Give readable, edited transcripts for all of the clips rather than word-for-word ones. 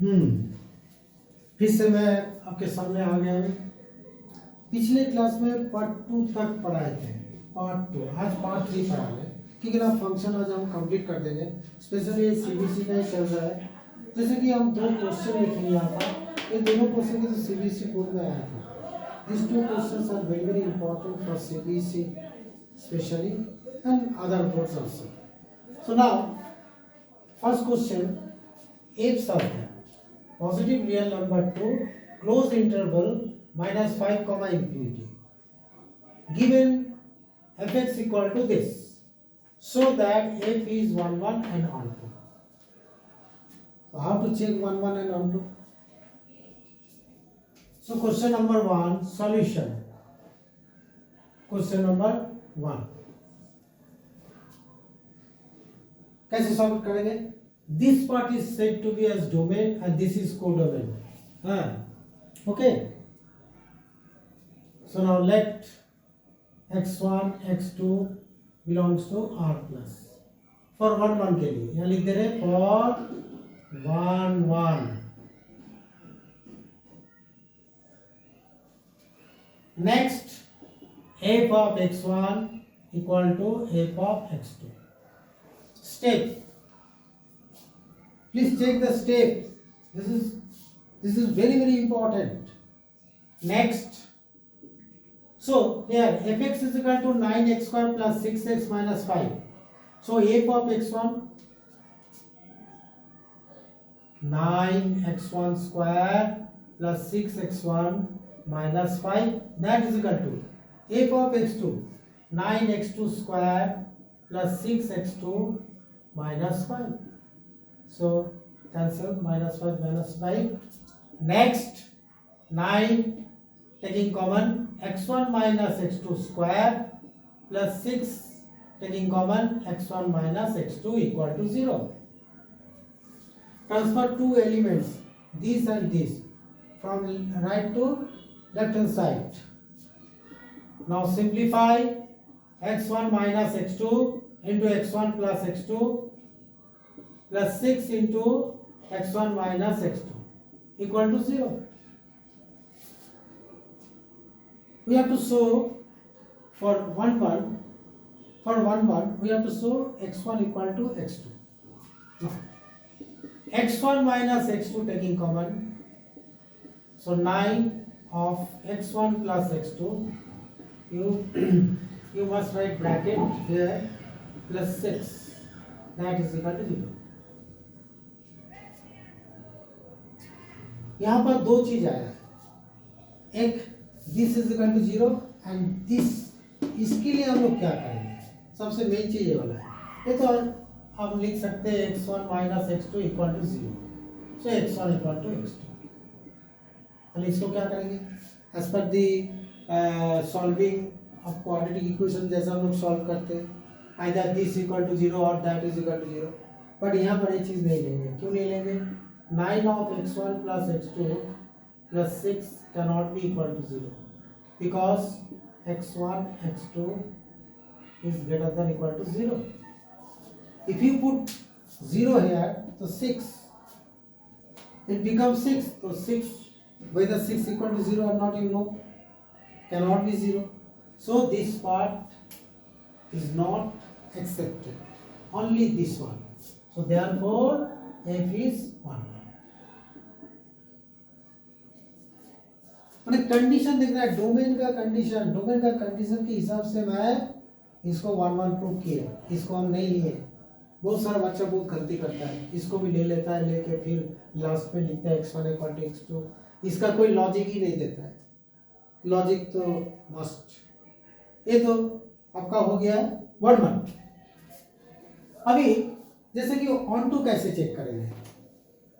फिर से मैं आपके सामने आ गया हूँ। पिछले क्लास में पार्ट 2 तक पढ़ाए थे। पार्ट 2 आज पार्ट 3 पढ़ा रहे हैं, क्योंकि ना फंक्शन आज हम कंप्लीट कर देंगे। स्पेशली सीबीएसई का ही चल रहा है। जैसे कि हम 2 क्वेश्चन लिखेंगे यहाँ पर। ये दोनों क्वेश्चन की तो सीबीएसई बोर्ड में आया था। This 2 questions are very very important for CBSE specially and other boards also. So now first question if something positive real number to close interval minus 5 comma infinity given fx equal to this, so that f is 1 1 and on 2. So how to check 1 1 and on 2? So question number 1 solution. Question number 1 कैसे solve करेंगे? This part is said to be as domain and this is codomain. Okay. So now let x1 x2 belongs to r plus. For 1 1 के लिए यहाँ लिख दे रहे हैं for 1 1. Next f of x1 equal to f of x2. Step. Please check the step. This is very very important. Next, so here fx is equal to 9x square plus 6x minus 5. So f of x1 9x1 square plus 6x1 minus 5, that is equal to f of x2 9x2 square plus 6x2 minus 5. So cancel minus 5 minus 5. Next 9 taking common x1 minus x2 square plus 6 taking common x1 minus x2 equal to 0. Transfer two elements, this and this, from right to left hand side. Now simplify x1 minus x2 into x1 plus x2 plus 6 into x1 minus x2 equal to 0. We have to show for 1 1 we have to show x1 equal to x2. Now, x1 minus x2 taking common, so 9 of x1 plus x2, you must write bracket here plus 6, that is equal to 0. यहाँ पर दो चीज आया, एक this is equal to 0 and this, इसके लिए हम लोग क्या करेंगे? सबसे मेन चीज ये वाला है। ये तो हम लिख सकते हैं x1 minus x2 equal to 0, so x1 equal to x2। पहले इसको क्या करेंगे? As per the solving of quadratic equation जैसा हम लोग सॉल्व करते हैं, आइदर दिस इक्वल टू 0 और that is equal to 0। But यहाँ पर ये चीज़ नहीं लेंगे। क्यों नहीं लेंगे? 9 of x1 plus x2 plus 6 cannot be equal to 0 because x1 x2 is greater than equal to 0. If you put 0 here, so 6, it becomes 6. So 6, whether 6 equal to 0 or not, you know, cannot be 0. So this part is not accepted. Only this one. So therefore f is 1. मैंने condition देख रहा है, domain का condition के हिसाब से मैं इसको 1 1 प्रूव किया। इसको हम नहीं लिए। बहुत सारा बच्चा बहुत गलती करता है, इसको भी ले लेता है, लेके फिर लास्ट में लिखता है x1 इक्वल टू x2। इसका कोई लॉजिक ही नहीं देता है। लॉजिक तो मस्ट। ये तो आपका हो गया 1 1। अभी जैसे कि ऑन टू कैसे चेक करेंगे,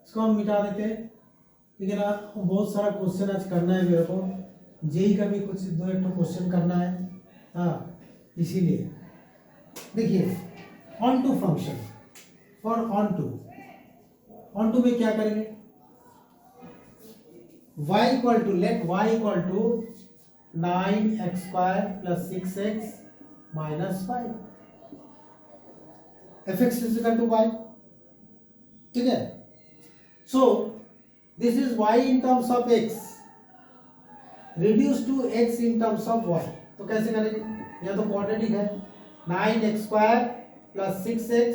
इसको हम मिटा देते हैं। लेकिन बहुत सारा क्वेश्चन आज करना है मेरे को, जेई का भी कुछ 2-1 क्वेश्चन करना है। हाँ, इसीलिए देखिए onto function for onto में क्या करेंगे? y equal to, let y equal to 9x square plus 6x minus 5, fx is equal to y। ठीक है। So this is y in terms of x, reduce to x in terms of y। तो कैसे करेंगे, यह तो quadratic है, 9x² plus 6x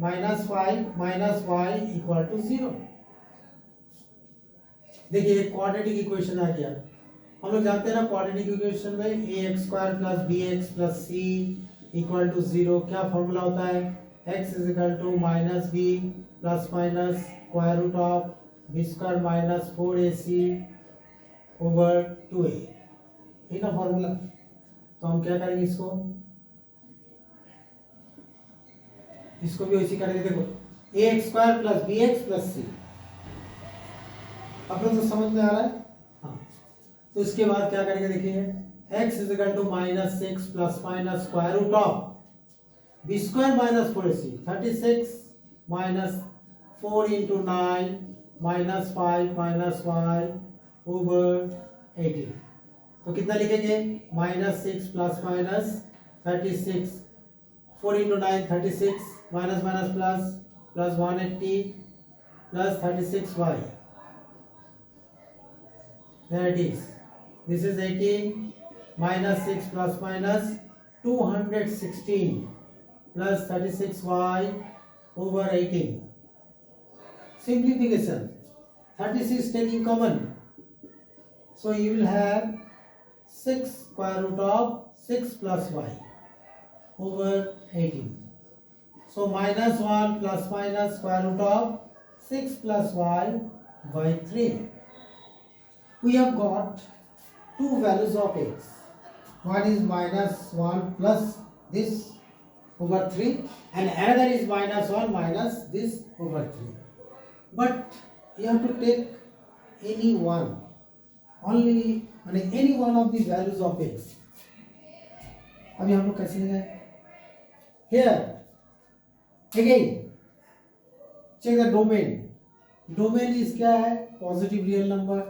minus 5 minus y equal to 0। देखिए quadratic equation आ गया। हम लोग जानते हैं ना क्वाड्रेटिक इक्वेशन में ax² plus bx plus c equal to 0 क्या फॉर्मूला होता है, x is equal to minus B plus minus square root of b² minus 4ac over 2a, ये ना फॉर्मूला। तो हम क्या करेंगे, इसको भी वैसे करेंगे। देखो ax² plus bx plus c, अब तो समझ में आ रहा है। हाँ, तो इसके बाद क्या करेंगे, देखिए x is equal to minus 6 प्लस minus square root of b² minus 4ac, 36 minus 4 into 9 minus 5 minus y over 18। तो कितना लिखेंगे, माइनस 6 प्लस minus 36, 4 into 9 36 minus minus plus plus 180 plus 36y, there it is, this is 18 minus 6 plus minus 216 plus 36y over 18, simplification, 36 taking common, so you will have 6 square root of 6 plus y over 18, so minus 1 plus minus square root of 6 plus y by 3. We have got two values of x. One is minus 1 plus this over 3 and another is minus 1 minus this over 3. But you have to take any one, only any one of the values of x. अभी हम लोग कैसे लेंगे? Here again check the domain. Domain is क्या है? Positive real number.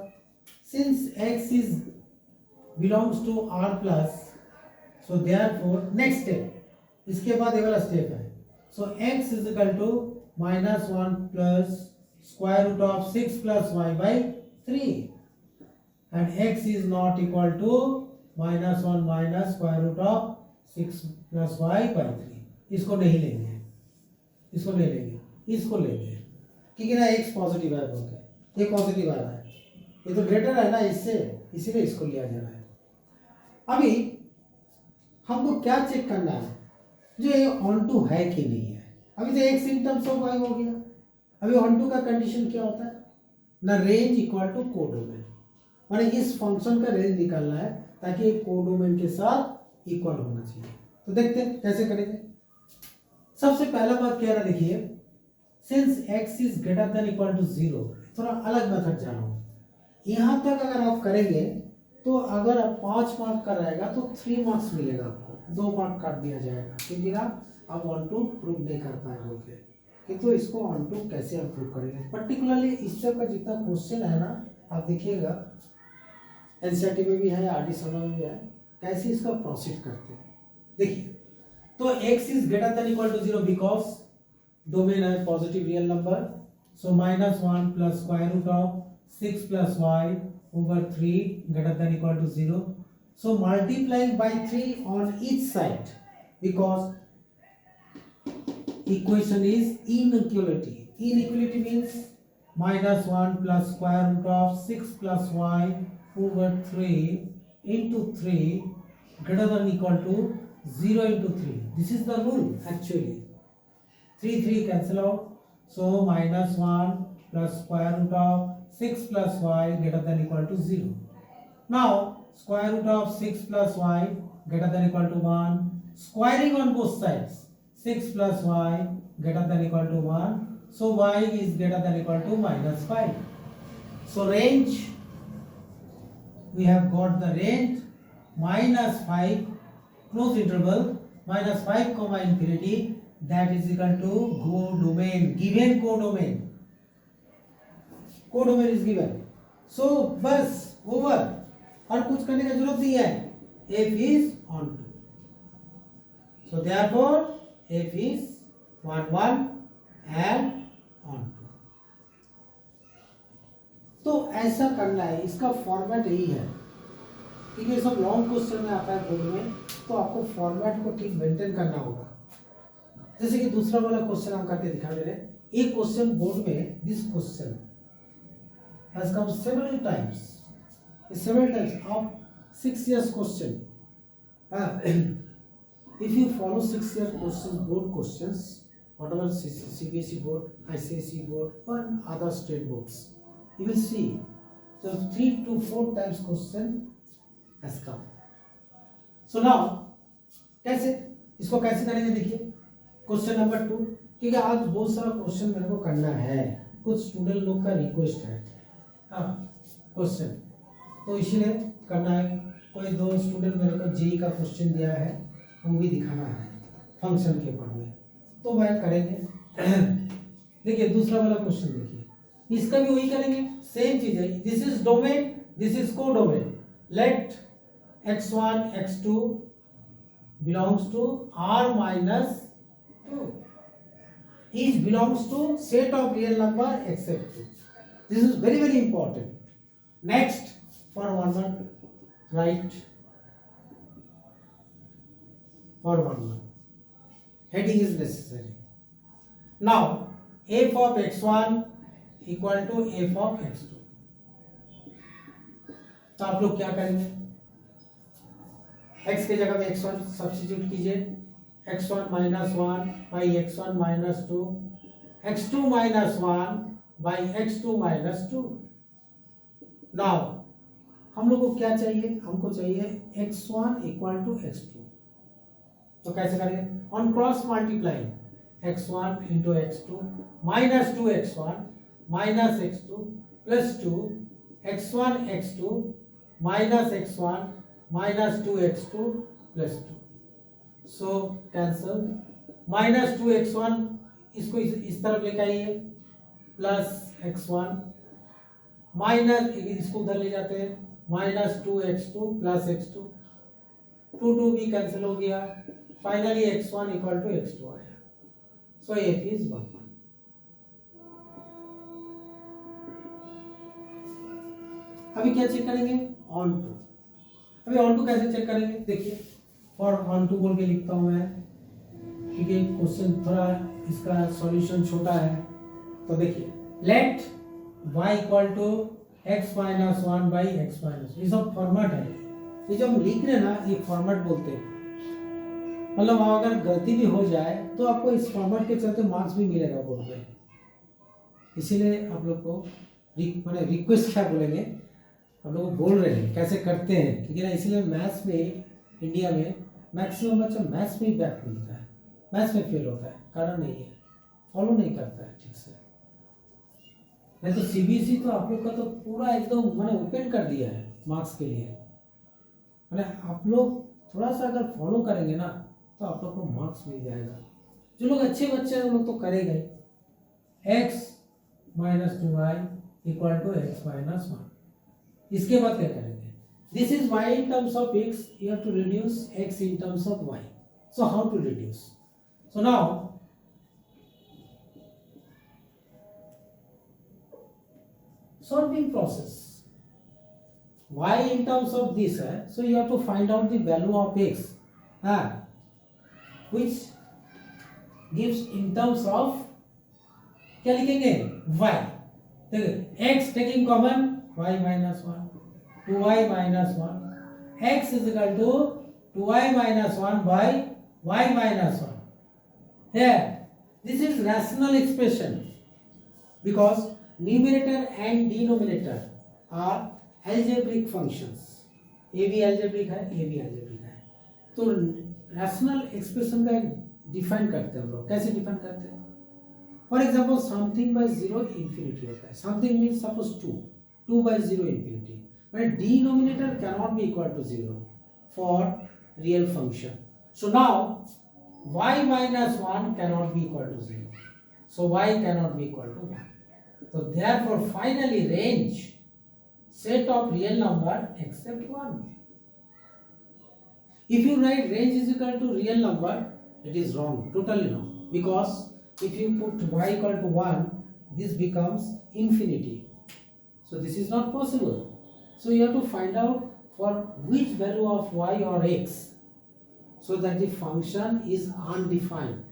Since x is belongs to r plus, so therefore next step, इसके बाद ये वाला स्टेप है, so x is equal to minus 1 plus square root of 6 plus y by 3 and x is not equal to minus 1 minus square root of 6 plus y by 3। इसको नहीं लेंगे, इसको नहीं लेंगे, इसको लेंगे, क्योंकि ना x पॉजिटिव है, बोलते ये पॉजिटिव आ रहा है, ये तो ग्रेटर है ना इससे, इसीलिए इसको लिया जा रहा है। अभी हमको क्या चेक करना है, जो ये ऑन टू है कि नहीं है। अभी तो x in terms of y हो गया, अभी ऑन टू का कंडीशन क्या होता है ना, रेंज इक्वल टू कोडोमेन, माने इस फंक्शन का रेंज निकालना है ताकि कोडोमेन के साथ इक्वल होना चाहिए। तो देखते हैं कैसे करेंगे। सबसे पहला बात क्या है, देखिए since x is greater than equal to 0, थोड़ा अलग मेथड जानो। यहाँ तक अगर आप करेंगे तो अगर आप 5 मार्क का रहेगा तो 3 मार्क्स मिलेगा आपको, 2 मार्क काट दिया जाएगा, क्योंकि ना आप ऑन टू प्रूव नहीं कर पाएंगे बोल के। किंतु इसको ऑन टू कैसे आप प्रूव करेंगे, पर्टिकुलरली इस टाइप का जितना क्वेश्चन है ना, आप देखिएगा एनसीईआरटी में भी है, आरडी समय में भी है, कैसे इसका प्रोसीड करते हैं। देखिए तो x is greater than equal to 0 because domain है positive real number, so minus 1 plus square root of 6 plus y over 3 greater than equal to 0. So multiplying by 3 on each side, because equation is inequality. Inequality means minus 1 plus square root of 6 plus y over 3 into 3 greater than equal to 0 into 3. This is the rule actually. 3 cancel out. So minus 1 plus square root of 6 plus y greater than equal to 0. Now square root of 6 plus y greater than equal to 1. Squaring on both sides. 6 plus y greater than equal to 1. So y is greater than equal to minus 5. So range, we have got the range minus 5 close interval minus 5 comma infinity, that is equal to codomain, given codomain. Codomain is given, so बस over, और कुछ करने की जरूरत नहीं है, f is on 2, so therefore f is 1 1 and on 2। ऐसा करना है, इसका फॉर्मेट यही है, क्योंकि ये सब लॉन्ग क्वेश्चन में आता है बोर्ड में, तो आपको फॉर्मेट को ठीक मेंटेन करना होगा। जैसे कि दूसरा वाला क्वेश्चन हम करके दिखा दे रहे हैं। एक क्वेश्चन बोर्ड में, this question has come several times of 6 years question. If you follow 6 year questions, board questions, whatever CBSE board, ICSE board, or other state boards, you will see the 3 to 4 times question has come. So now कैसे इसको कैसे करेंगे, देखिए question number 2, क्योंकि आज बहुत सारा question मेरे को करना है, कुछ स्टूडेंट लोग का रिक्वेस्ट है क्वेश्चन, तो इसीलिए करना है। कोई 2 स्टूडेंट मेरे को जेई का क्वेश्चन दिया है, वो भी दिखाना है फंक्शन के ऊपर में, तो वह करेंगे। देखिए दूसरा वाला क्वेश्चन देखिए, इसका भी वही करेंगे, सेम चीज है। This is domain, this is codomain. Let x1 x2 belongs to r minus 2, each belongs to set of real number except 2. This is very very important. Next, for 1 write for 1 heading is necessary. Now f of x1 equal to f of x2, तो आप लोग क्या करेंगे, x के जगह में x1 substitute कीजिए, x1 minus 1 by x1 minus 2, x2 minus 1 by x2 minus 2. Now हम लोग को क्या चाहिए, हमको चाहिए x1 equal to x2, तो कैसे करेंगे, on cross multiplying x1 into x2 minus 2x1 minus x2 plus 2 x1 x2 minus x1 minus 2x2 plus 2, so cancel, minus 2x1 इसको इस तरफ लेके आइए, प्लस x1 माइनस इसको उधर ले जाते हैं, माइनस 2x2 प्लस x2, 2 भी कैंसिल हो गया, finally x1 equal to x2 आया, सो f इज 1. अभी क्या चेक करेंगे, ऑन टू। अभी ऑन टू कैसे चेक करेंगे, देखिए फॉर ऑन टू बोल के लिखता हूं मैं, क्योंकि क्वेश्चन थोड़ा इसका सॉल्यूशन छोटा है, तो देखिए let y equal to x minus 1 by x minus, ये सब फॉर्मेट है, ये जो हम लिख रहे हैं ना, ये फॉर्मेट बोलते हैं। मतलब अगर गलती भी हो जाए तो आपको इस फॉर्मेट के चलते मार्क्स भी मिलेगा बोर्ड में, इसीलिए आप लोग को मैंने रिक्वेस्ट क्या बोलेंगे, हम लोग बोल रहे हैं कैसे करते हैं, ठीक है ना। इसीलिए मैथ्स में इंडिया में मैक्सिमम बच्चा मैथ्स में ही बैक मिलता है, मैथ्स में फेल होता है, कारण नहीं है, फॉलो नहीं करता है ठीक से। नहीं तो सीबीएसई तो आप लोग का तो पूरा एकदम मैंने ओपन कर दिया है मार्क्स के लिए, मैंने आप लोग थोड़ा सा अगर फॉलो करेंगे ना तो आप लोग को मार्क्स मिल जाएगा। जो लोग अच्छे बच्चे हैं वो लोग तो करेंगे। x minus 2y equal to x minus 1, इसके बाद क्या करेंगे, this is y in terms of x, you have to reduce x in terms of y, so how to reduce, so now solving process, y in terms of this है, so you have to find out the value of x which gives in terms of क्या लिखेंगे y, देखिए x taking common y minus 1 2y minus 1, x is equal to 2y minus 1 by y minus 1. Here this is rational expression because numerator and denominator are algebraic functions, a भी algebraic है, a भी algebraic है, तो rational expression का define करते हैं हम लोग, कैसे डिफाइन करते हैं, for example something bye 0 infinity होता है, something means suppose 2 by 0 infinity, but denominator cannot be equal to 0 for real function, so now y minus 1 cannot be equal to 0, so y cannot be equal to 1, so therefore finally range set of real number except 1. If you write range is equal to real number, it is wrong, totally wrong, because if you put y equal to 1, this becomes infinity, So this is not possible. So you have to find out for which value of y or x, so that the function is undefined.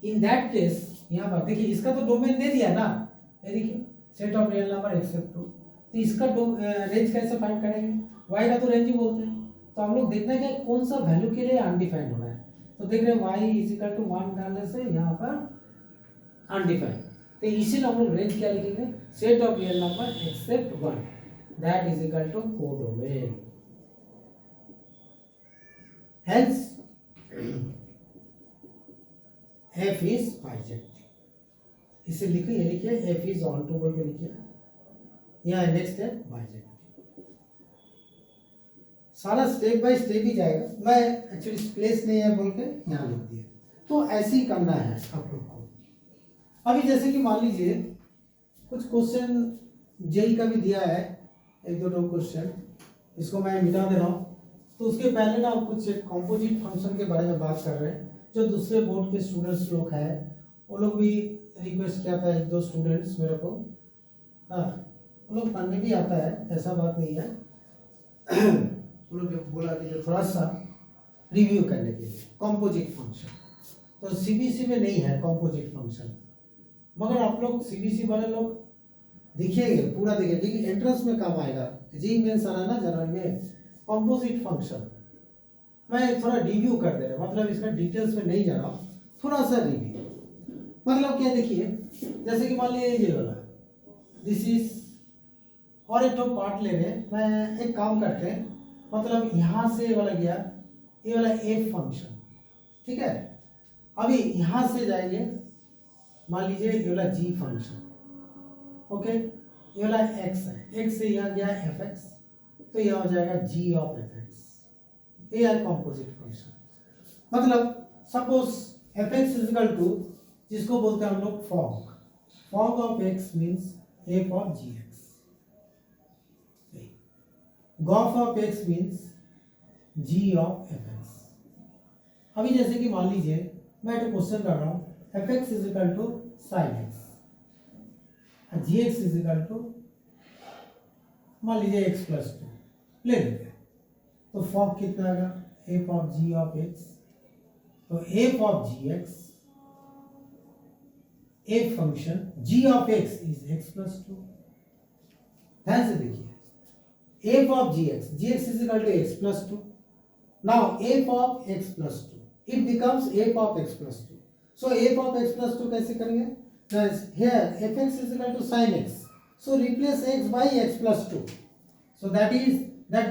In that case, यहाँ पर देखिए इसका तो domain दे दिया ना, ये देखिए set of real number except two, तो इसका रेंज कैसे फाइंड करेंगे? y का तो रेंज ही बोलते हैं, तो हम लोग देखना है कि कौन सा वैल्यू के लिए अनडिफाइंड हो रहा है। तो देख रहे हैं y इज इक्वल टू 1 डालने से यहाँ पर अनडिफाइंड, तो इसीलिए हम लोग रेंज क्या लिखेंगे? Set of real number except 1, that is equal to codomain. Hence, f is bijective. इसे लिखिए, ये लिखिए f is onto बोल के लिखिए, यहाँ नेक्स्ट है बाइजेक्टिव। सारा स्टेप बाय स्टेप ही जाएगा, मैं एक्चुअली प्लेस नहीं है बोल के यहाँ लिख दिया। तो ऐसे ही करना है आप लोग को। अभी जैसे कि मान लीजिए कुछ क्वेश्चन जेई का भी दिया है, एक दो क्वेश्चन, इसको मैं मिटा दे रहा हूँ। तो उसके पहले ना कुछ कंपोजिट फंक्शन के बारे में बात कर रहे हैं, जो दूसरे बोर्ड के स्टूडेंट्स लोग हैं, वो लोग भी रिक्वेस्ट किया था, एक दो स्टूडेंट्स मेरे को, हाँ वो लोग पढ़ने भी आता है, ऐसा बात नहीं है। वो लोग बोला कि जो थोड़ा सा रिव्यू करने के लिए कंपोजिट फंक्शन, तो सीबीसी में नहीं है कंपोजिट फंक्शन, मगर आप लोग सीबीसी वाले लोग देखिएगा, पूरा देखिए, देखिए एंट्रेंस में काम आएगा, जी मेंस आ रहा है ना जनवरी में, कंपोजिट फंक्शन। मैं थोड़ा रिव्यू कर दे रहा हूँ, मतलब इसका डिटेल्स में नहीं जा रहा हूँ, थोड़ा सा रिव्यू। मतलब क्या, देखिए जैसे कि मान लीजिए ये वाला दिस इज, और एक तो पार्ट ले रहे, मैं एक काम करते हैं, मतलब यहाँ से वाला गया, ये वाला एफ फंक्शन, ठीक है। अभी यहाँ से जाएंगे, मान लीजिए ये वाला जी फंक्शन, ओके, ये वाला एक्स है, एक्स से यहाँ गया एफ एक्स, तो यह हो जाएगा जी ऑफ एफ एक्स, ये है कंपोजिट फंक्शन। मतलब suppose f x is equal to, जिसको बोलते हैं हम लोग fog, fog of x means f of ji x, gof of x means g of f x. अभी जैसे कि मान लीजिए मैं एक क्वेश्चन कर रहा हूँ, f x is equal to sine x, g x is equal to मान लीजिए एक्स प्लस टू ले लेते हैं, तो फॉर्म कितना आएगा? F of G of X, तो F of ji X, F function G of X is X plus two. ध्यान से देखिए, F of ji x is equal to x plus two. Now F of x plus two, it becomes F of x plus two. So F of x plus two कैसे करेंगे? Here F x is equal to sine X, so replace x by x plus 2, so that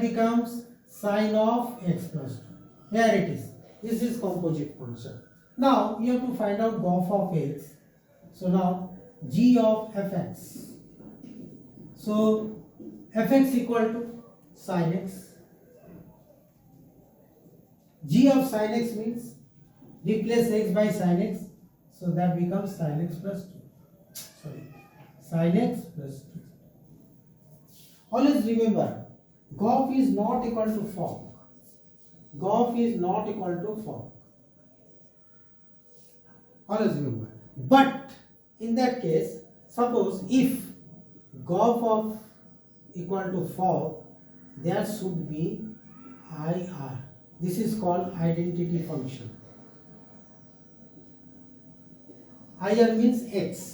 becomes sine of x plus 2. Here it is, this is composite function. Now you have to find out gof of x, so now g of fx, so fx equal to sine x, g of sine x means replace x by sine x, so that becomes sine x plus 2, sorry, sin x plus 2. Always remember, gof is not equal to fog. Gof is not equal to fog. Always remember. But in that case, suppose if gof of equal to fog, there should be IR. This is called identity function. IR means x.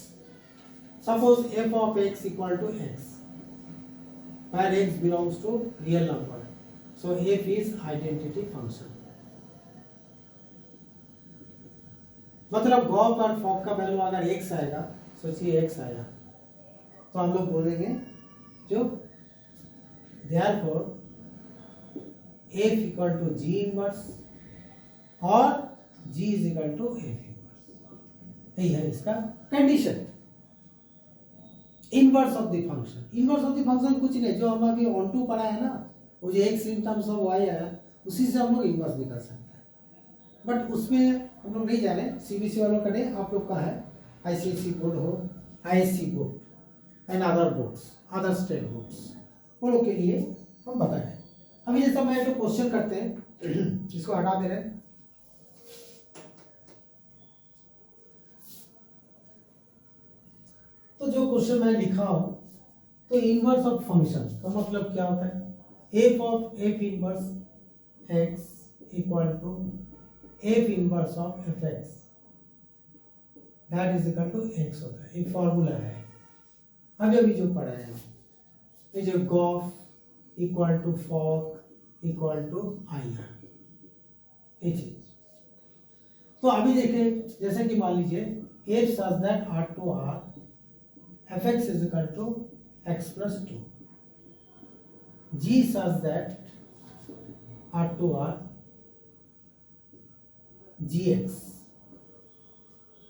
Suppose f of x equal to x, where x belongs to real number, so f is identity function. मतलब Gauff और fog का value अगर x आएगा, सोचिए x आया, तो हम लोग बोलेंगे जो therefore f equal to g inverse और g is equal to f inverse, यही है इसका condition. Inverse of the function, inverse of the function कुछ नहीं, जो हम अभी ऑन टू पढ़ा है ना, वो जो x in terms of y आया, उसी से हम लोग इनवर्स निकाल सकते हैं। बट उसमें हम लोग नहीं जा रहे, सीबीसी वालों का नहीं, आप लोग का है, आईसीएससी बोर्ड हो, ISC board and other boards, other state boards, वो लोग के लिए हम बताएं। अभी जैसा मैं जो क्वेश्चन करते हैं, इसको हटा दे रहे हैं, तो जो क्वेश्चन मैं लिखा हूं, तो इनवर्स ऑफ फंक्शन का मतलब क्या होता है, f inverse x equal to F inverse of f x that is equal to x होता है। ये फॉर्मूला है अभी अभी जो पढ़ा है, ये जो gof equal to fog equal to I R, ये चीज। तो अभी देखें, जैसे कि मान लीजिए f such that R to R f x is equal to x plus two, g such that R to R g x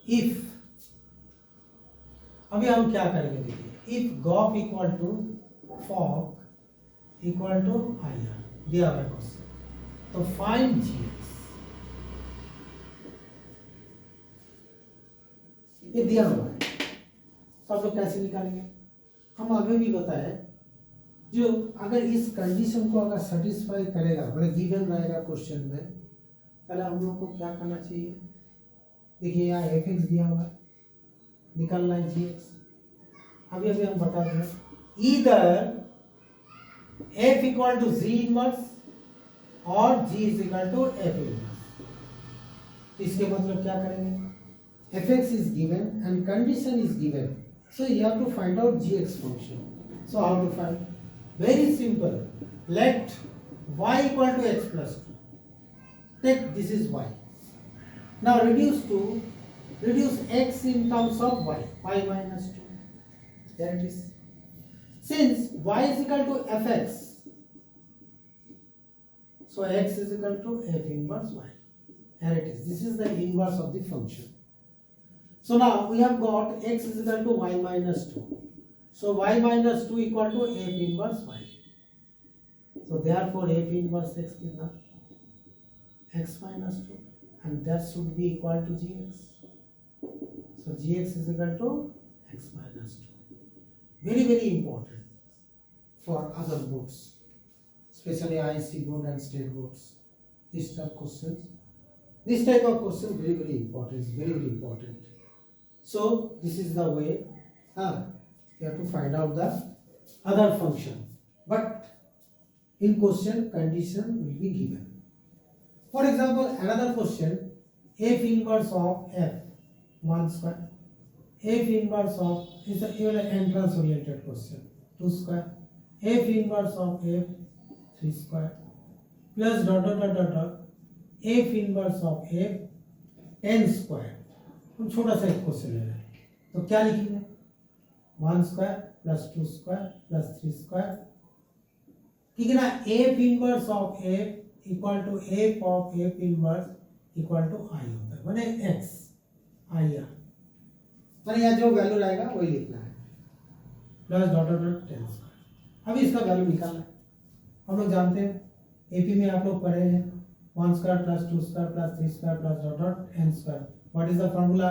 if, अभी हम क्या करेंगे देखिए, if gof equal to fog equal to I R दिया हुआ question, तो find जी x, ये दिया हुआ है। तो आप लोग कैसे निकालेंगे, हम अभी भी बताए जो अगर इस कंडीशन को अगर सेटिस्फाई करेगा, मतलब गिवन रहेगा क्वेश्चन में, पहले हम लोग को क्या करना चाहिए, देखिए यहाँ एफ एक्स दिया हुआ है, निकालना है जी एक्स। अभी अभी हम बता दें, इधर F equal to G inverse और G is equal to F inverse. इसके मतलब क्या करेंगे, fx is given and condition is given, so you have to find out gx function. So how to find, very simple, let y equal to x plus 2, take this is y, now reduce x in terms of y minus 2, there it is. Since y is equal to fx, so x is equal to f inverse y, here it is, this is the inverse of the function. So now we have got x is equal to y minus 2. So y minus 2 equal to f inverse y. So therefore f inverse x कितना, x minus 2, and that should be equal to gx. So gx is equal to x minus 2. Very very important for other boards, especially IC board and state boards. This type of questions, this type of question very very important, very very important. So this is the way you have to find out the other function, but in question condition will be given. For example, another question, f inverse of f 1 square, f inverse of is a entrance oriented question 2 square, f inverse of f 3 square plus dot dot dot dot dot f inverse of f 10 square. हम छोटा सा एक question ले रहे हैं, तो क्या लिखेंगे, 1 square plus 2 square plus 3 square, ठीक है ना। F inverse of F equal to F of F inverse equal to I होता है, मैंने एक्स आई आर, मैंने यहाँ जो वैल्यू रहेगा वही लिखना है, plus dot dot dot 10 square. अभी इसका वैल्यू निकालना है, हम लोग जानते हैं एपी में आप लोग पढ़े हैं 1 square plus 2 square plus 3 square plus dot dot n square. What is the formula?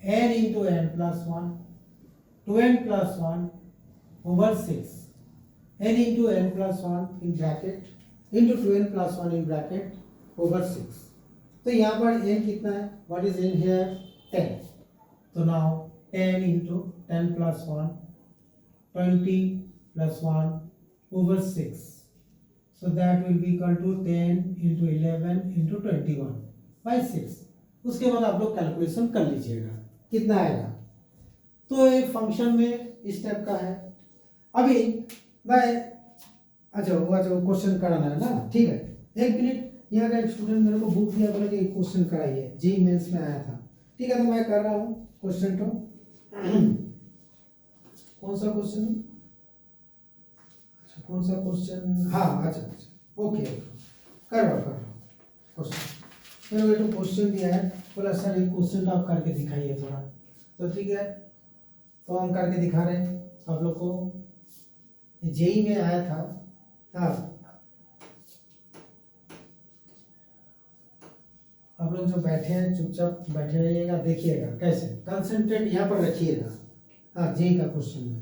n into n plus 1, 2n plus 1 over 6, n into n plus 1 in bracket into 2n plus 1 in bracket over 6. तो यहाँ पर n कितना है, what is n here, 10. तो now 10 into 10 plus 1, 20 plus 1 over 6. So that will be equal to 10 into 11 into 21 by 6. उसके बाद आप लोग कैलकुलेशन कर लीजिएगा कितना आएगा। तो ये फंक्शन में इस टाइप का है। अभी मैं अच्छा क्वेश्चन कराना है ना, ठीक है, एक मिनट, यहाँ का एक स्टूडेंट मेरे को बुक दिया, बोला कि क्वेश्चन कराइए, जी मेंस में आया था, ठीक है, तो मैं कर रहा हूँ क्वेश्चन। तो कौन सा क्वेश्चन, अच्छा कौन सा क्वेश्चन, हाँ अच्छा ओके, कर रहा हूँ क्वेश्चन। मैंने तो क्वेश्चन दिया है, बोला सर ये क्वेश्चन तो आप करके दिखाइए थोड़ा, तो ठीक है, तो हम करके दिखा रहे हैं आप लोग को। जेई में आया था, हाँ आप लोग जो बैठे हैं चुपचाप बैठे रहिएगा, देखिएगा कैसे, कंसंट्रेट यहाँ पर रखिएगा। हाँ जेई का क्वेश्चन में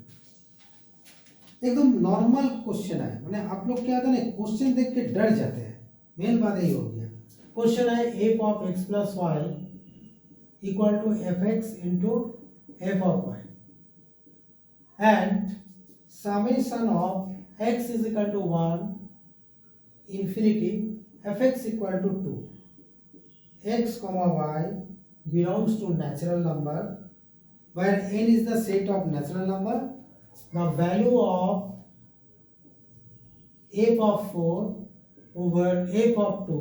एकदम नॉर्मल क्वेश्चन है, मैंने आप लोग क्या था ना, क्वेश्चन देख के डर जाते हैं, मेन बात यही हो गया। क्वेश्चन है f of x plus y equal to f x into f of y, and summation of x is equal to 1 infinity fx equal to 2, x comma y belongs to natural number where n is the set of natural number. The value of f of 4 over f of 2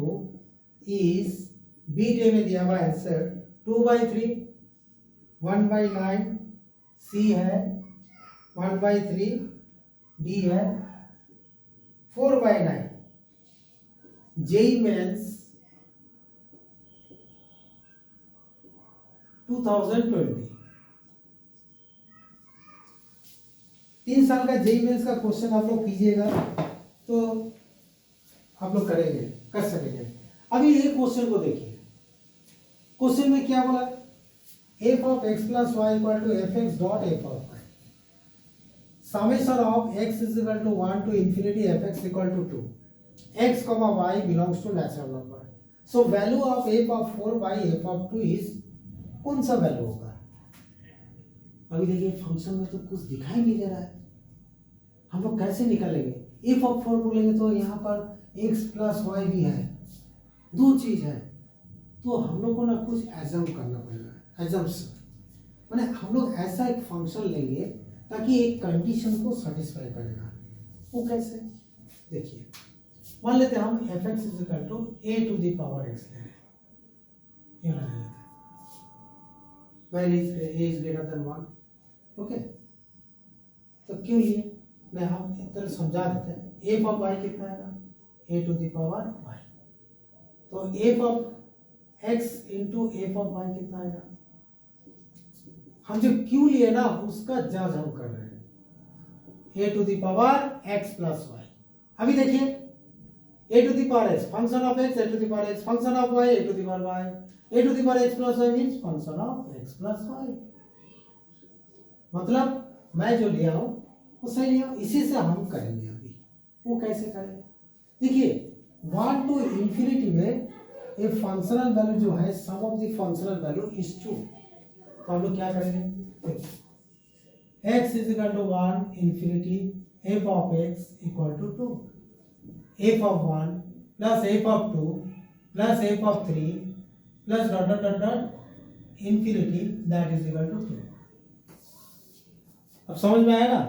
is बीटे में दिया हुआ answer 2/3, 1/9, सी है 1/3, D है 4/9. JEE mains 2020 3 साल का JEE mains का question आप लोग कीजिएगा तो आप लोग कर सकेंगे. अभी ये क्वेश्चन को देखिए. क्वेश्चन में क्या बोला? f of x plus y equal to fx dot f of y. Summation of x is equal to 1 to infinity fx equal to 2. x comma y belongs to natural number. So value of f of 4 by f of 2 is कौन सा value होगा? अभी देखिए function में तो कुछ दिखाई नहीं दे रहा है. हम लोग कैसे निकालेंगे? f of 4 बोलेंगे तो यहाँ पर x plus y भी है, दो चीज है, तो हम लोग को ना कुछ एजम करना पड़ेगा. एजम्पशन माने हम लोग ऐसा एक फंक्शन लेंगे ताकि एक कंडीशन को सेटिस्फाई करेगा. वो कैसे? देखिए मान लेते हैं हम f x is equal to a to the power x ले रहे हैं. ये ले लेते हैं where a is greater than 1. Okay, तो क्यों लिए मैं हम एक तरह समझा देते हैं. एफ ऑफ वाई कितना आएगा? A to the power y. तो F of x into f of y कितना आएगा? हम जो क्यों लिए ना उसका जज हम कर रहे हैं. A to the power x plus Y. अभी देखिए A to the power x function of x, A to the power x function of y, A to the power y, A to the power x plus y means function of x plus y. मतलब मैं जो लिया हूं वो सही लिया. इसी से हम करेंगे. अभी वो कैसे करेंगे? देखिए 1 टू इंफिनिटी में एक फंक्शनल वैल्यू जो है sum of the functional value is 2. तो हम लोग क्या करेंगे? x is equal to 1 infinity f of x equal to 2, f of 1 plus f of 2 plus f of 3 plus dot dot dot dot infinity that is equal to 2. अब समझ में आया ना?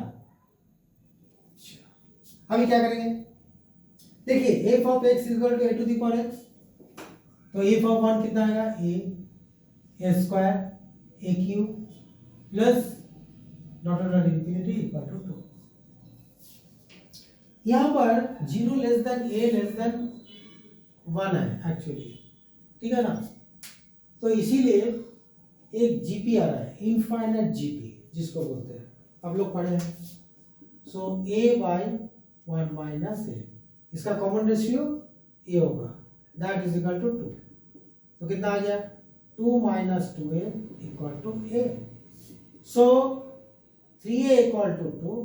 अभी क्या करेंगे? देखिए f of x is equal to a to the power x. तो f ऑफ 1 कितना आएगा? a square a cube plus dot dot infinity equal to 2. यहां पर 0 less than a less than 1 है एक्चुअली. ठीक है ना? तो इसीलिए एक जीपी आ रहा है, इनफाइनाइट जीपी जिसको बोलते हैं. आप लोग पढ़े हैं. So a by 1 minus a, इसका कॉमन रेशियो a होगा, दैट इज इक्वल टू 2. तो कितना आ गया? 2 minus 2a equal to a. So 3a equal to 2,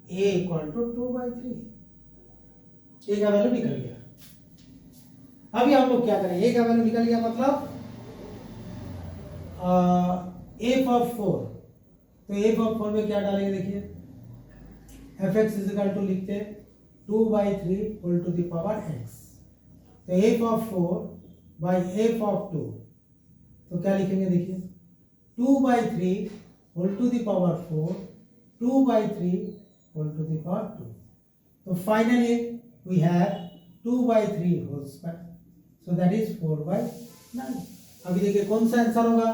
a equal to 2/3. a का वैल्यू निकल गया. अभी हम लोग क्या करें? a का वैल्यू निकल गया मतलब f ऑफ 4. तो f ऑफ 4 में क्या डालेंगे? देखिए f x is equal to लिखते हैं 2/3 whole to the power x. तो f of 4 by f of 2, तो क्या लिखेंगे? देखिए 2/3 whole to the power 4, 2/3 whole to the power 2. तो finally we have 2/3 whole square. So that is 4/9. अभी देखिए कौन सा आंसर होगा?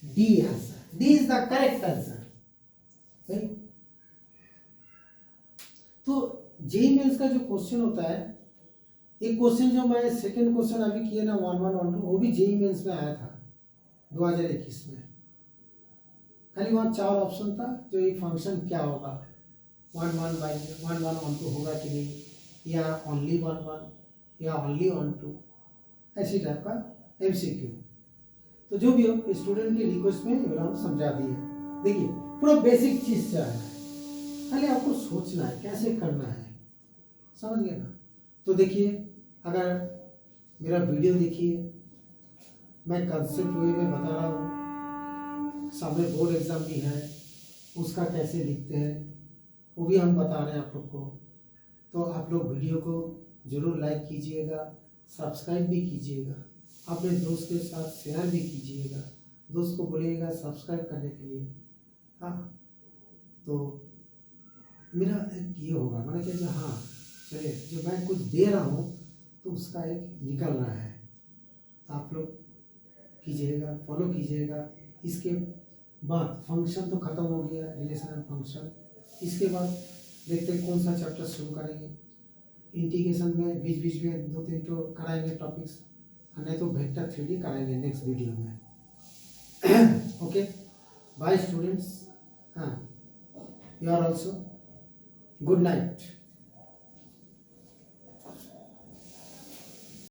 D answer. D is the correct answer. तो जेईई मेंस का जो क्वेश्चन होता है, एक क्वेश्चन जो मैं सेकंड क्वेश्चन अभी किए ना 1112, वो भी जेईई मेंस में आया था 2021 में. खाली वहाँ 4 ऑप्शन था जो एक फंक्शन क्या होगा, 1112 होगा कि नहीं, या ओनली 11 या ओनली 12, ऐसी टाइप का एमसीक्यू. तो जो भी हो स्टूडेंट की रिक्वेस्ट में ये हम समझा दिए. देखिए पूरा बेसिक चीज से आया है, खाली आपको सोचना है कैसे करना है. समझ गए ना? तो देखिए अगर मेरा वीडियो देखिए, मैं कंसेप्ट वे में बता रहा हूँ. सामने बोर्ड एग्जाम भी है, उसका कैसे लिखते हैं वो भी हम बता रहे हैं आप लोग को। तो आप लोग वीडियो को ज़रूर लाइक कीजिएगा, सब्सक्राइब भी कीजिएगा, अपने दोस्त के साथ शेयर भी कीजिएगा, दोस्त को बोलिएगा सब्सक्राइब करने के लिए। हाँ, तो मेरा एक ये होगा, मैंने कहा कि हाँ चलिए जो मैं कुछ दे रहा हूँ तो उसका एक निकल रहा है। तो आप लोग कीजिएगा, फॉलो कीजिएगा। इसके बाद फंक्शन तो ख़त्म हो गया, रिलेशन एंड फंक्शन। इसके बाद देखते हैं कौन सा चैप्टर शुरू करेंगे। इंटीग्रेशन में बीच बीच में 2-3 तो कराएंगे टॉपिक्स, नहीं तो वेक्टर 3D कराएंगे नेक्स्ट वीडियो में। Okay, bye students. हाँ, you are also good night.